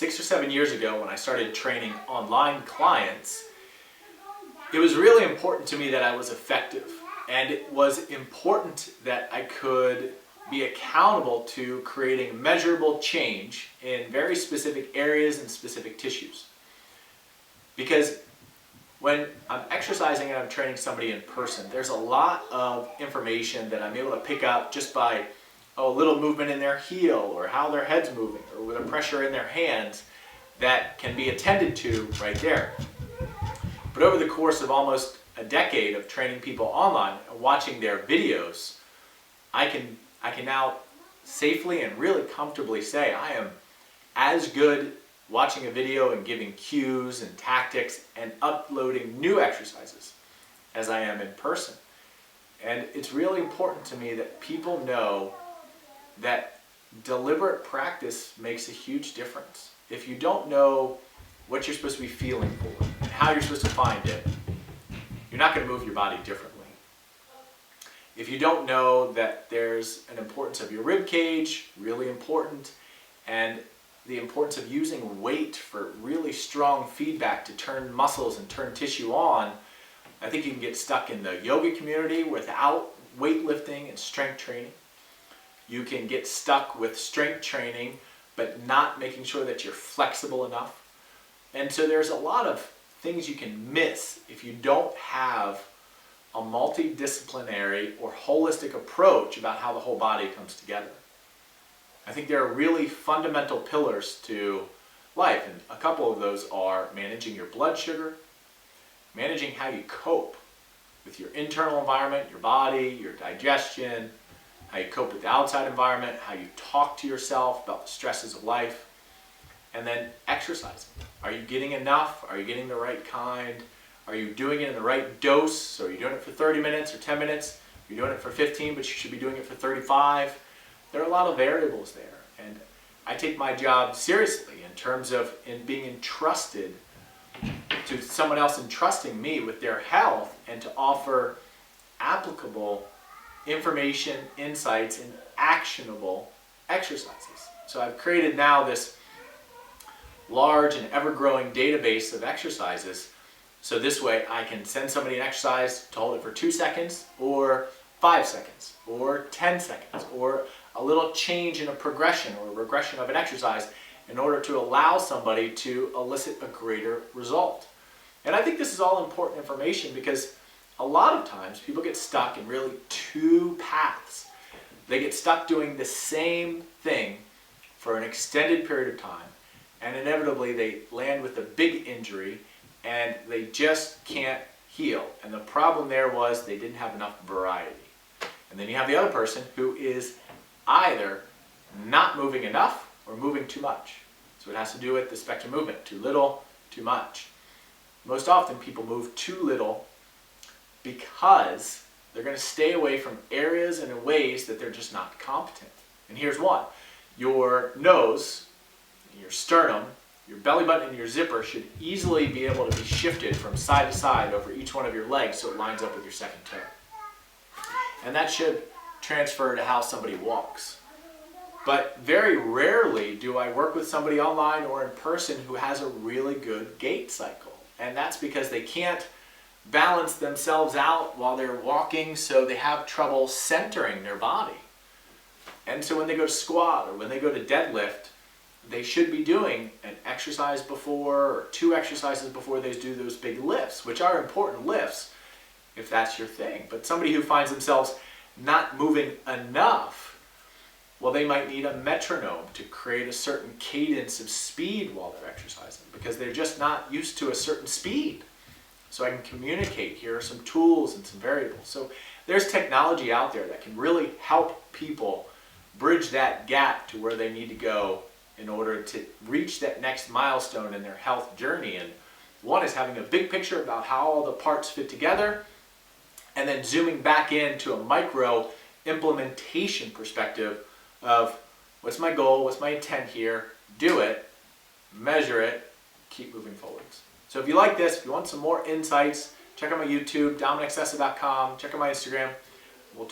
6 or 7 years ago when I started training online clients, it was really important to me that I was effective. And it was important that I could be accountable to creating measurable change in very specific areas and specific tissues. Because when I'm exercising and I'm training somebody in person, there's a lot of information that I'm able to pick up just by a little movement in their heel, or how their head's moving, or with a pressure in their hands that can be attended to right there. But over the course of almost a decade of training people online and watching their videos, I can now safely and really comfortably say I am as good watching a video and giving cues and tactics and uploading new exercises as I am in person. And it's really important to me that people know that deliberate practice makes a huge difference. If you don't know what you're supposed to be feeling for and how you're supposed to find it, you're not going to move your body differently. If you don't know that there's an importance of your rib cage, really important, and the importance of using weight for really strong feedback to turn muscles and turn tissue on, I think you can get stuck in the yoga community without weightlifting and strength training. You can get stuck with strength training but not making sure that you're flexible enough. And so there's a lot of things you can miss if you don't have a multidisciplinary or holistic approach about how the whole body comes together. I think there are really fundamental pillars to life, and a couple of those are managing your blood sugar, managing how you cope with your internal environment, your body, your digestion, how you cope with the outside environment, how you talk to yourself about the stresses of life, and then exercising. Are you getting enough? Are you getting the right kind? Are you doing it in the right dose? So are you doing it for 30 minutes or 10 minutes? You're doing it for 15, but you should be doing it for 35. There are a lot of variables there, and I take my job seriously in terms of being entrusted to someone else entrusting me with their health and to offer applicable information, insights, and actionable exercises. So I've created now this large and ever-growing database of exercises, so this way I can send somebody an exercise to hold it for 2 seconds, or 5 seconds, or 10 seconds, or a little change in a progression or a regression of an exercise in order to allow somebody to elicit a greater result. And I think this is all important information because a lot of times people get stuck in really two paths. They get stuck doing the same thing for an extended period of time, and inevitably they land with a big injury and they just can't heal. And the problem there was they didn't have enough variety. And then you have the other person who is either not moving enough or moving too much. So it has to do with the spectrum movement, too little, too much. Most often people move too little because they're going to stay away from areas and in ways that they're just not competent. And here's one. Your nose, your sternum, your belly button, and your zipper should easily be able to be shifted from side to side over each one of your legs so it lines up with your second toe. And that should transfer to how somebody walks. But very rarely do I work with somebody online or in person who has a really good gait cycle. And that's because they can't balance themselves out while they're walking, so they have trouble centering their body. And so when they go to squat or when they go to deadlift, they should be doing an exercise before or 2 exercises before they do those big lifts, which are important lifts if that's your thing. But somebody who finds themselves not moving enough, well, they might need a metronome to create a certain cadence of speed while they're exercising because they're just not used to a certain speed. So I can communicate, here are some tools and some variables. So there's technology out there that can really help people bridge that gap to where they need to go in order to reach that next milestone in their health journey. And one is having a big picture about how all the parts fit together, and then zooming back into a micro implementation perspective of what's my goal, what's my intent here, do it, measure it, keep moving forwards. So if you like this, if you want some more insights, check out my YouTube, DominicSessa.com, check out my Instagram. We'll talk.